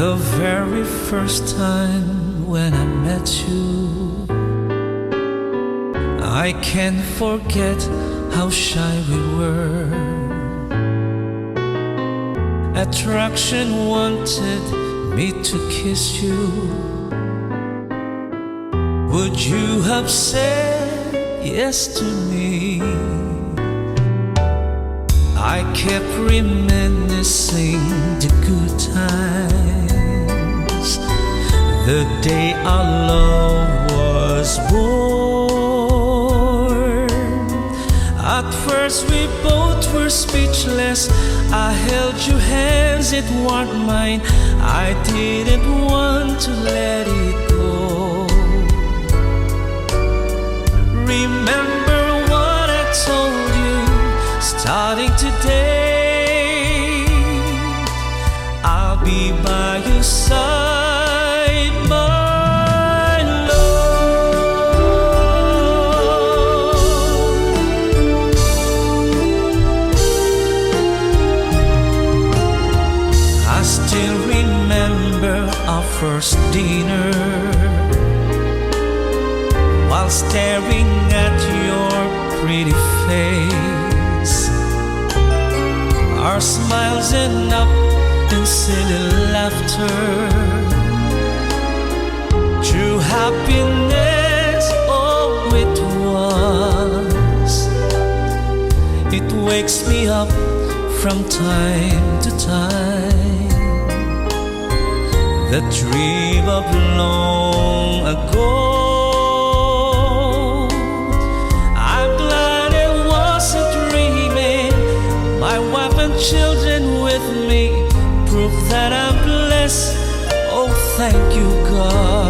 The very first time when I met you, I can't forget how shy we were. Attraction wanted me to kiss you. Would you have said yes to me? I kept reminiscing the good times, the day our love was born. At first we both were speechless. I held your hands, it warmed mine. I didn't want to let it go. Remember what I told you, starting today, I'll be by your side, my love. I still remember our first dinner, while staring at your pretty face. Our smiles end up in silly laughter. True happiness, oh it was. It wakes me up from time to time. The dream of long ago. Children with me, proof that I'm blessed. Oh, thank you, God.